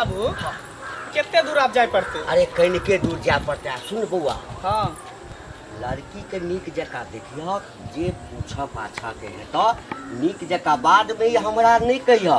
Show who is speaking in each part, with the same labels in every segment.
Speaker 1: बाबू कितने दूर आप जाए पड़ते?
Speaker 2: अरे कहीं के दूर जा पड़ते है। सुन बउआ,
Speaker 1: हाँ
Speaker 2: लड़की के नीक जका देखियो, जे पूछा पाछा के है तो नीक जका बाद में ही हमरा नहीं कहियो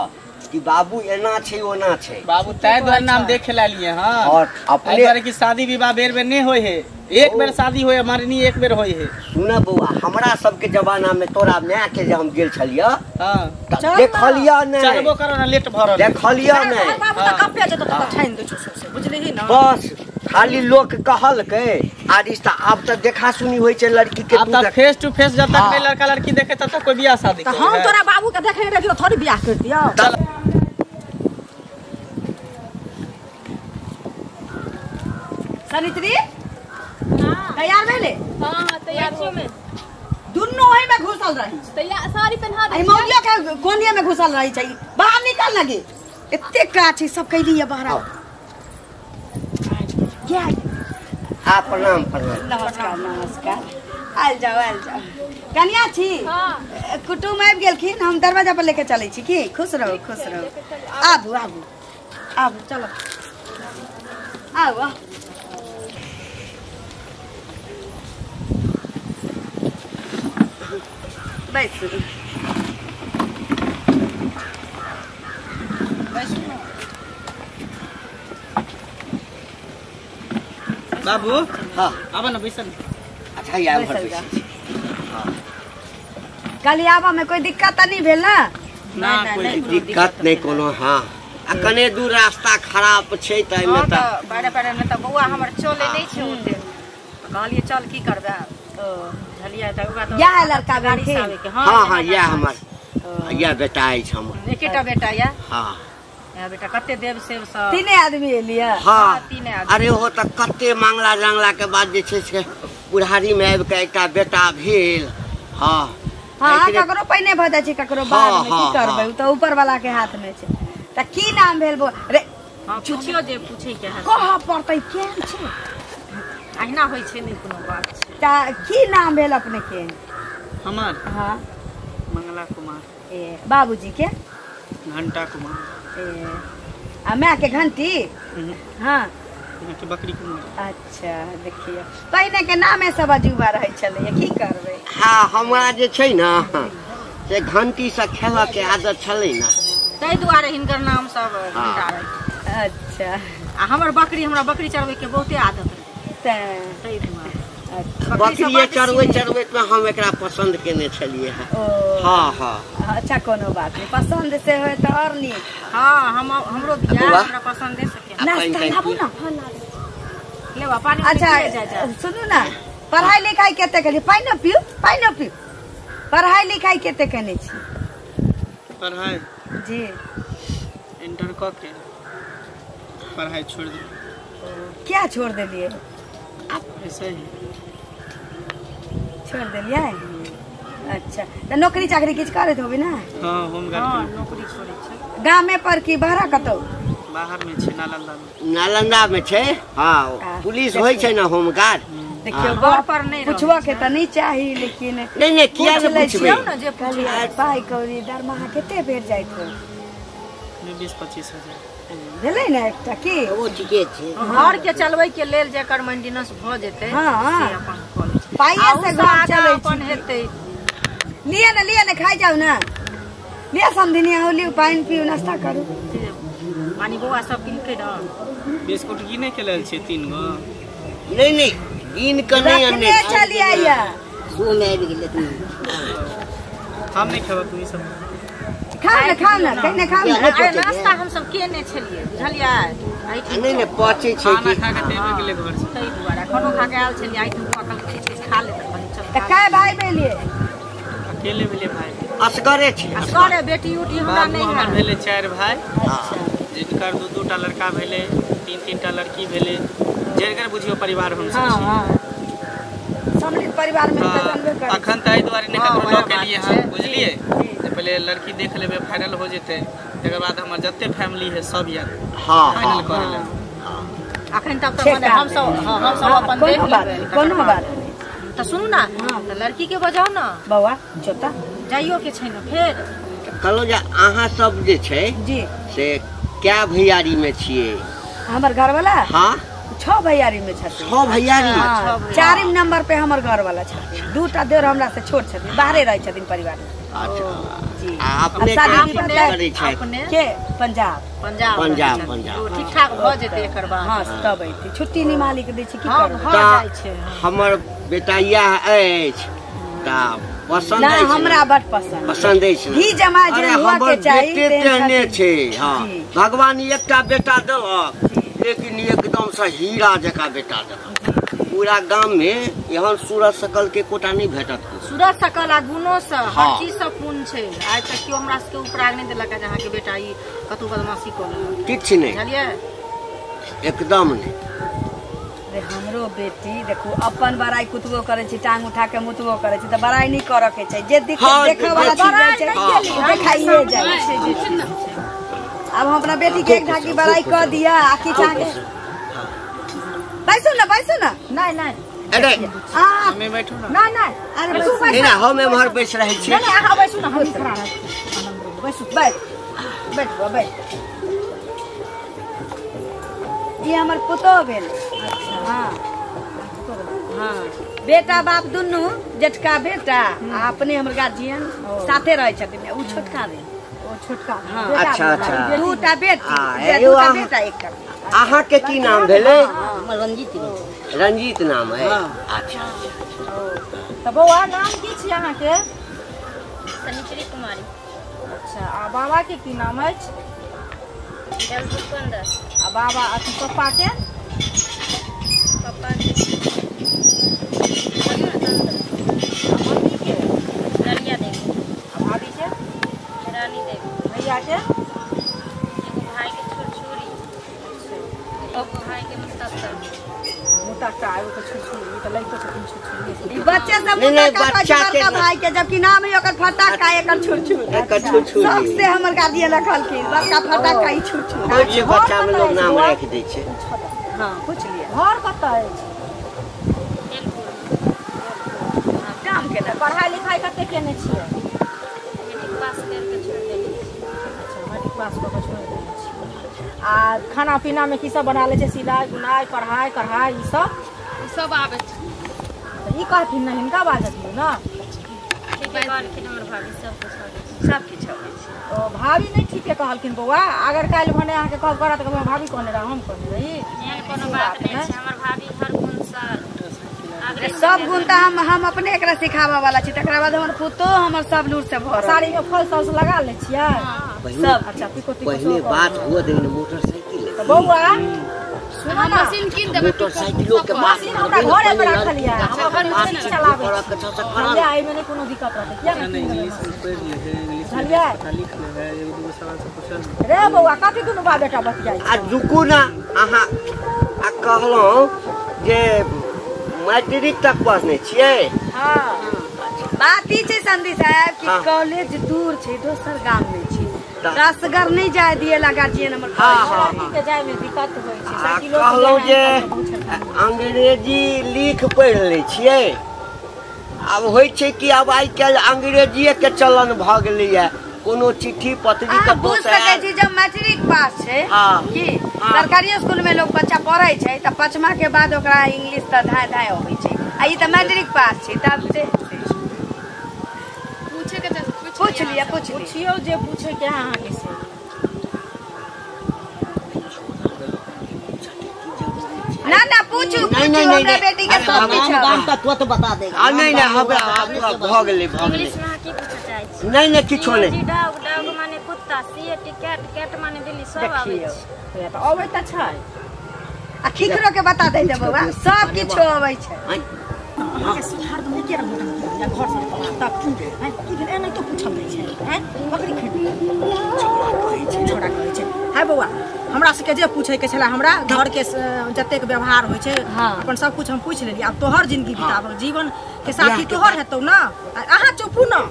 Speaker 2: कि बाबू एना छे ओना छे।
Speaker 1: बाबू तय द्वार नाम देखे ला लिए। हाँ
Speaker 2: और अपने
Speaker 1: द्वार की शादी विवाह बेर बेर नहीं होए है, एक बेर शादी होए हमारे नहीं एक बेर होए है।
Speaker 2: सुना बउआ, हमरा सबके जमाना में तोरा माय के जब हम गेल छलिया
Speaker 1: हाँ
Speaker 2: देखलिया नहीं,
Speaker 1: चलबो करो ना लेट भरल
Speaker 2: देखलिया नहीं।
Speaker 3: बाबू त कपे जतो त ठाइन दे छ बुझली ही ना।
Speaker 2: बस खाली लोग कहल के आ रिश्ता अब तक देखा सुनी होई छे लड़की के।
Speaker 1: अब तक फेस टू फेस जब तक नहीं लड़का लड़की देखे तब तक कोई बियाह शादी
Speaker 3: त हम तोरा बाबू के देखे रहियो थोड़ी बियाह कर दियो। सनित्री हां तैयार भेले?
Speaker 4: हां तैयार हो में
Speaker 3: दुन्नो ओही में घुसल रही।
Speaker 4: तैयार साड़ी पहना दे।
Speaker 3: आई मौलिया के कोनिया में घुसल रही चाहिए। बाहर निकल लगे एते काची सब कैली है बाहर। क्या
Speaker 2: आ प्रणाम प्रणाम।
Speaker 3: नमस्कार नमस्कार। आल जाओ कन्या छी।
Speaker 4: हां
Speaker 3: कुटुम आबि गेलखिन, हम दरवाजा पर लेके चलै छी की। खुश रहो खुश रहो। आबू आबू आबू चलो आओ। बैठ
Speaker 1: बाबू
Speaker 2: हां
Speaker 1: अब ना बैसन।
Speaker 2: अच्छा यार भर बैठ।
Speaker 3: कल आवा में कोई दिक्कत नहीं भेल ना?
Speaker 1: ना कोई
Speaker 2: दिक्कत नहीं कोनो। हां आ कने दूर रास्ता खराब छे त एमे त
Speaker 3: बड़े बड़े में त बउआ हमर चले नहीं छे ओते। कहलिए चल की करबे तो झलिया त ओगा तो या लड़का गाड़ी सावे के।
Speaker 2: हां हां या हमर या बेटा आई छ हमर।
Speaker 3: एकेटा बेटा या?
Speaker 2: हां
Speaker 3: या बेटा कते देव सेव सब तीने आदमी एलिया।
Speaker 2: हां
Speaker 3: तीने आदमी।
Speaker 2: अरे हो त कते मांगला जंगला के बाद जे छे से बुढ़ारी में आबि के एकटा बेटा भेल। हां
Speaker 3: हां ककरो पहिने भ जाय छै ककरो बाद में की करबै, त ऊपर वाला के हाथ में छै। त की नाम भेल रे? हां पूछियो जे पूछे के है कह पड़तै केन छै। अहिना होय छै नहीं कोनो बात छै। त की नाम भेल अपने के?
Speaker 1: हमार
Speaker 3: हां
Speaker 1: मंगला कुमार।
Speaker 3: ए बाबूजी के?
Speaker 1: घंटा कुमार।
Speaker 3: ए आ मैं के घंटी? हां
Speaker 1: के बकरी कुमार।
Speaker 3: अच्छा देखिए पहिने के नामे सब अजूबा रहे छले, की करबै।
Speaker 2: हां हमरा जे छै ना से घंटी से खेल के आदत छले ना,
Speaker 3: तै दुआरे हिनकर नाम सब घंटा रहे। अच्छा आ हमर बकरी हमरा बकरी चरबै के बहुते आदत रहे तै दुआरे।
Speaker 2: बकरी चरबै में हम एकरा पसंद केने छलिए। हां हां
Speaker 3: अच्छा कोनो बात नहीं, पसंद से होय त और नी। हां हमरो बियाह हमरा पसंद है सके। नाश्ता लाबू ना ले बा पानी। अच्छा सुनू ना, पढ़ाई लिखाई केते करी? पानी पियो पानी पियो। पढ़ाई लिखाई केते केने छी?
Speaker 1: पढ़ाई
Speaker 3: जी
Speaker 1: इंटर क के पढ़ाई छोड़ दी।
Speaker 3: क्या छोड़ देलिए?
Speaker 1: ऐसे ही
Speaker 3: छोड़ देलिए। अच्छा त नौकरी चाकरी किछ करत होबे ना?
Speaker 1: हां होम गार्ड।
Speaker 3: हां नौकरी छोड़े छै। गाम में पर की बाहर कतो?
Speaker 1: बाहर में छे नालंदा में।
Speaker 2: नालंदा में छे। हां पुलिस होय छे ना होम गार्ड।
Speaker 3: देखियो घर पर नहीं पूछवा के त नहीं चाही, लेकिन
Speaker 2: नहीं किया नहीं पूछबे
Speaker 3: ना जे कहलिए पाई कौड़ी दरमाहा केते भेट जाइत हो?
Speaker 1: 20-25 हजार
Speaker 3: भेलै ना एकटा की।
Speaker 2: ओ ठीके छे।
Speaker 3: घर के चलबै के लेल जेकर मेंटेनेंस भ जेतै से अपन कॉलेज पाइए से घर चलै अपन हेतै। लिए ना खाई जाओ ना, लिया समधिनिया हो लियो, पानी पियो नाश्ता करू। पानी बुआ सब किनके ना
Speaker 1: बिस्कुट गिने के लेल छे 3 गो।
Speaker 2: नहीं इन के नहीं अन्ने
Speaker 3: चली आइया
Speaker 2: सो में आबि गेले तू।
Speaker 1: हम नहीं खाब तू ई सब
Speaker 3: खाओ ना कने खाओ ना। अरे नाश्ता हम सब केने छलिए बुझलिए।
Speaker 2: नहीं पचे छे
Speaker 1: खाना खा के तेबे गेले घर से।
Speaker 3: तै दुआरे खानो खा के आल छलिए। आई तुम अकल किछ खा ले त काय भाई भेलिए?
Speaker 1: अकेले भेले भाई।
Speaker 2: असगरे छे।
Speaker 3: असगरे बेटी उटी हमरा नहीं है।
Speaker 1: हमर भेले 4 भाई। जिनकर 2-2 टा लड़का भेले, 3-3 टा लड़की भेले। जेकर बुझियो परिवार हम सब छी। हां
Speaker 3: सम्मिलित परिवार में त जानबे कर।
Speaker 1: अखन त एई दुआरे ने ककरो लॉ के लिए हम बुझलिए जे पहले लड़की देख लेबे, फाइनल हो जेते, तकर बाद हमर जत्ते फैमिली है सब या
Speaker 2: हां
Speaker 1: फाइनल कर ले।
Speaker 3: अखन तक त माने हम सब अपन देख लेबे कोनो बात। त सुनू ना त लड़की के बजाओ ना बौआ जोता जाइयो के छै ना। फेर
Speaker 2: कहलो जे अहाँ सब जे छै
Speaker 3: जी
Speaker 2: से क्या भैयारी में छिए?
Speaker 3: हमर घर वाला
Speaker 2: हाँ
Speaker 3: 6 भैयारी में छथिन।
Speaker 2: 6 भैयारी।
Speaker 3: हाँ, 4 नंबर पे हमर घर वाला छथिन। 2टा देवर हमरा से छोट छथिन, बाहरे रहे छथिन परिवार में।
Speaker 2: अच्छा।
Speaker 3: जी
Speaker 2: अपने
Speaker 3: शादी
Speaker 2: काम
Speaker 3: विवाह
Speaker 2: करे छै?
Speaker 3: के पंजाब
Speaker 2: पंजाब।
Speaker 3: ठीक ठाक भ जेते एकर बाद। हां तब एते छुट्टी नहीं मालिक दै छै की करब।
Speaker 2: जाय छै हमर बेटा यह अछि ता पसंद
Speaker 3: ना
Speaker 2: है
Speaker 3: हमरा बड़ पसंद
Speaker 2: है
Speaker 3: घी जमा जे हुआ के चाहिए
Speaker 2: तेहने छै। हां भगवान एकटा बेटा देलक लेकिन एकदम से हीरा जका बेटा देलक। पूरा गांव में यहाँ सूरज सकल के कोटा नहीं भेटत।
Speaker 3: सूरज सकल आ गुणों से हर चीज से पूर्ण छै। आज तक क्यों हमरा के उपराग नहीं देलक जहां के बेटा ई कतु बदमाशी कर लेलक
Speaker 2: किछ नहीं
Speaker 3: बुझलिए एकदम
Speaker 2: नहीं।
Speaker 3: हमरो बेटी देखो अपन बड़ाई कुतबो करे छी, टांग उठा के मुतबो करे छी, त बड़ाई नहीं करे के छै। जे देखे वाला चीज छै देखाइए जाय छै। अब हम अपना बेटी के एक ढाकी बड़ाई कर दिया आखी चाहे बैसो ना नहीं नहीं
Speaker 2: अरे
Speaker 1: हमें बैठो ना
Speaker 3: नहीं अरे बैसो
Speaker 2: नहीं ना हम एमहर बैस रहे छी।
Speaker 3: नहीं हां बैसो ना हम खड़ा रह बैसो बैठ ये हमर पुतो भेल। अच्छा हां बेटा बाप दुनु जेठका बेटा आ अपने हमर गार्जियन साथे रहे छथिन। उ छोटका भेल छोटका। हां अच्छा 2टा बेटी 2टा बेटा एकटा।
Speaker 2: अहाँ के की नाम भेले?
Speaker 3: रंजीत
Speaker 2: नाम है। अच्छा
Speaker 3: तो बउआ नाम की छी अहाँ के?
Speaker 4: सनिचरी कुमारी।
Speaker 3: अच्छा आ बाबा के की नाम है?
Speaker 4: दलभुकंदर।
Speaker 3: आ बाबा अथी पप्पा के?
Speaker 4: पापा के
Speaker 3: मम्मी के
Speaker 4: दरिया देवी।
Speaker 3: भाभी के
Speaker 4: रानी देवी।
Speaker 3: भैया के
Speaker 4: भाई के छुरछुरी। भाई के
Speaker 3: मुतक्का आयो के छुरछुरी त लइको छथिन छुरछुरी। ई बच्चे सब मुतक्का का भाई के जबकि नाम है ओकर फटाका एकर छुरछुरी। सबसे हमर गार्जियन रखल की बड़का फटाका ई छुरछुरी।
Speaker 2: ये बच्चा में लोग नाम रख दै छै।
Speaker 3: हां पूछ लिए घर कत है? काम के पढ़ाई लिखाई कते केने छियै?
Speaker 4: मैट्रिक पास करके छोड़ देली।
Speaker 3: अच्छा मैट्रिक पास करके छोड़ देली। आ खाना पीना में की सब बना ले छै? सिलाई बुनाई कढ़ाई ई सब
Speaker 4: आवे छै।
Speaker 3: ई कहथिन ना हिनका बाजतियो ना
Speaker 4: ठीक है कहलखिन हमर भाभी सब कुछ
Speaker 3: आवे छै। ओ भाभी नहीं ठीक है कहलखिन बउआ। अगर काल भने अहाँ के कहब करत के भाभी कहने रह हम कहने रही
Speaker 4: एहन कोनो बात नहीं छै। हमर भाभी हर गुण से
Speaker 3: सब गुण त हम अपने एकरा सिखावा वाला छी। तकरा बाद हमर पुतो हमर सब लूर से भर साड़ी में फल सब लगा ले छियै सब। अच्छा पिको
Speaker 2: पहले बात हुआ दे मोटरसाइकिल
Speaker 3: तो बउआ सुनो ना
Speaker 4: मशीन किन देबे।
Speaker 2: मोटरसाइकिलों के
Speaker 3: मशीन हमरा घरे में रखल या हम अपन मशीन चलावे
Speaker 2: करा
Speaker 3: ले आई में नहीं कोनो दिक्कत रहते क्या नहीं
Speaker 1: इंग्लिश पढ़ ले है इंग्लिश
Speaker 3: चलिए
Speaker 1: लिख ले है एगो दूगो सवाल से पूछल
Speaker 3: रे बउआ कथि दुनु बा बेटा बतियाई
Speaker 2: आ रुकू ना अहाँ आ कहलौ जे मैट्रिक तक पढ़ने छियै।
Speaker 3: हां बात ई छै संदी साहब कि कॉलेज दूर छै दोसर गांव में छै। दसगर नहीं जाय दिए ला गार्जियन हमर के जाय में दिक्कत होय छै। साइकिलो
Speaker 2: कहलौ जे अंग्रेजी लिख पढ़ ले छियै। अब होय छै कि अब आइ काल्हि अंग्रेजीए के चलन भ गेलैया। कोनो चिट्ठी पत्री के
Speaker 3: बुझ सकै छी जब मैट्रिक पास छै कि सरकारी स्कूल में लोग बच्चा पढ़ै छै त 5मा के बाद ओकरा इंग्लिश त धाय होय छै। आ ई त मैट्रिक पास छै तब से
Speaker 4: पूछे के
Speaker 3: पूछियो जे पूछे के अहाँ के से ना पूछू हमरा बेटी के सब
Speaker 5: गाम का तुरंत बता देगा।
Speaker 2: नहीं हमरा भ गेलै
Speaker 4: इंग्लिश में की पूछे चाहे छी?
Speaker 2: नहीं किछो नहीं।
Speaker 4: डॉग माने कुत्ता, सी कैट माने बिल्ली सब आबै छै।
Speaker 3: त अबै त छै आ खिखरो के बता दे बउआ सब किछो अबै छै। के सुधार दम के रंग या घर से तब है कि दिन एनै तो पूछल नहीं छै हैं बकरी खेती छोड़ा कहै छै। है बउआ हमरा से के जे पूछे के छला हमरा घर के जतेक व्यवहार होय छै अपन सब कुछ हम पूछ लेली। अब तोहर जिंदगी बिताब जीवन के साथी तोहर हेतौ ना। अहाँ चुपू ना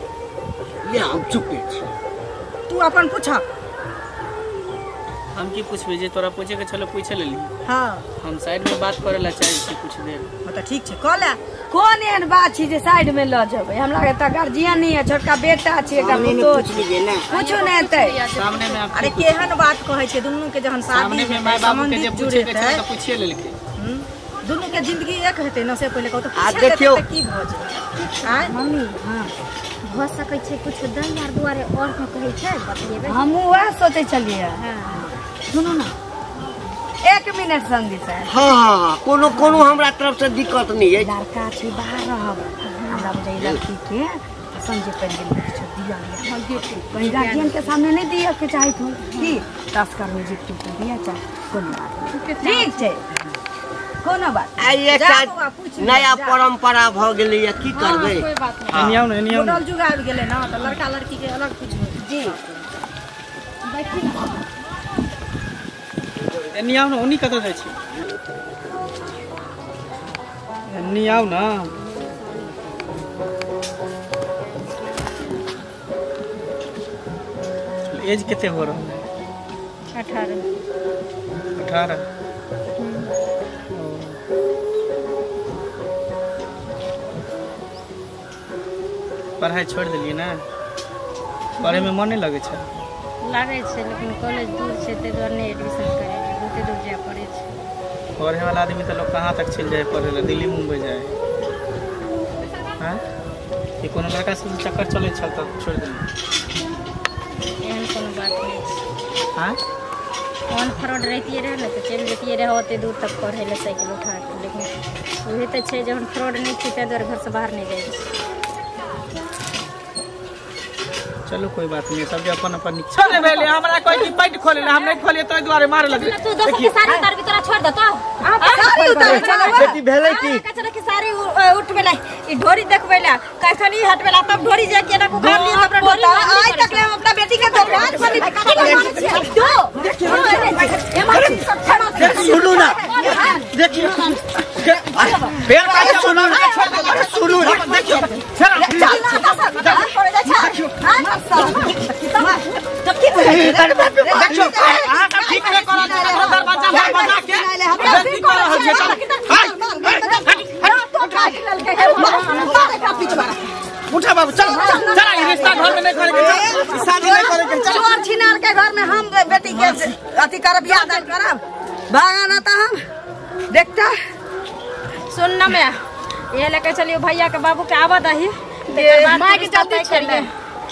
Speaker 2: ले हम चुपे छी
Speaker 3: तू अपन पूछ
Speaker 1: हम की पूछबे जे तोरा पूछे के चलो पूछ लेली।
Speaker 3: हाँ
Speaker 1: हम साइड में बात करे ला चाहे छी कुछ देर।
Speaker 3: तो ठीक है कॉल कौन एहन बात छी जे साइड में ल जेबै हमरा के त गार्जियन नहीं है छोटका बेटा छी एकर तो कुछो नहीं हेतै
Speaker 1: सामने में।
Speaker 3: अरे केहन बात कहै छै दुनू के जहन
Speaker 1: सामने में माय बाबू के जे पूछे के छै त पूछिए लेलकै।
Speaker 3: दुनू के जिंदगी एक हेतै न से पहले कहू
Speaker 2: आ देखियो
Speaker 3: की भ जेतै आय
Speaker 4: मम्मी हां भ सकै छै कुछ दल यार दुआरे और को कहै छै बतिएबै।
Speaker 3: हमहू वह सोचै छलिए।
Speaker 4: हां
Speaker 3: सुनू ना 1 मिनट संगी से।
Speaker 2: हाँ कोनो हमरा तरफ से दिक्कत नहीं है।
Speaker 3: लड़का छी बाहर रहब हमरा बुझाइ लड़की के समझे पड़ि गेल कुछ दिया लिया कहीं गार्जियन के सामने नहीं दिया के चाहत हो की 10 कर में जीत के दिया चाहे कोनो बात ठीक छै कोनो बात
Speaker 2: आइए नया परंपरा भ गेलै है की करबै।
Speaker 4: कोई बात नहीं
Speaker 1: एनियाउ न एनियाउ
Speaker 3: मॉडल जुग आबि गेलै ना त लड़का लड़की के अलग कुछ जी बैठी ना
Speaker 1: एनियाउ न उनी कत जाइ छी एनियाउ न। एज कितने हो रहा है 18। पढ़ाई छोड़ दिलिए ना पढ़े में मन नहीं लगे छै
Speaker 4: लागे छै लेकिन कॉलेज दूर छै ते द्वारे नहीं एडमिशन करे बहुते दूर जाय पड़े छै।
Speaker 1: पढ़े वाला आदमी तो लोग कहाँ तक चल जाए पढ़े ला दिल्ली मुंबई जाए हैं कि कोनो लड़का से चक्कर चले छल त छोड़ दिलिए
Speaker 4: एहन कोनो बात नहीं छै।
Speaker 1: हैं
Speaker 4: ऑन फ्रॉड रहतिए रहे ना तो चल जतिए रहे ओते दूर तक पढ़े ला साइकिल उठा के लेकिन वही तो छै जहन फ्रॉड नहीं छै ते द्वारे घर से बाहर नहीं जाए छै।
Speaker 1: चलो कोई बात नहीं सब अपन अपन छोड़े भेले हमरा कोई की पैट खोले हम नहीं खोलिए तो द्वारे मारे लगे।
Speaker 4: तू दोस्त की सारी उतार भी तोरा छोड़ दे तो
Speaker 3: सारी उतार चलो
Speaker 2: बेटी भेलै की
Speaker 4: कचरा की सारी उठबेला ई ढोरी देखबेला कैसनी हटबेला तब ढोरी जा के ना को घर लिए अपना ढोरी
Speaker 3: आज तक हम अपना बेटी के बर्बाद कर दी
Speaker 2: सुनो ना देखियो फेर बच्चा बना सुनो देखियो उठा बाबू चल चल रिश्ता घर में नहीं करेंगे शादी नहीं करेंगे
Speaker 3: चोर छिनार के घर में हम बेटी के अति करब याद करब भागाना तो हम देखता
Speaker 4: सुन ना मैं ये लेके चलियो भैया के बाबू के आवा दही
Speaker 3: माय के जल्दी करिए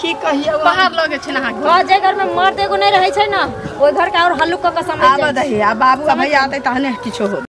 Speaker 3: की कहियो
Speaker 4: बाहर लगे छै ना घर जे घर में मर्द एगो नहीं रहे छै ना ओई घर के और हल्लुक का समझ
Speaker 3: आवा दही आ बाबू भैया आते तहने किछो हो।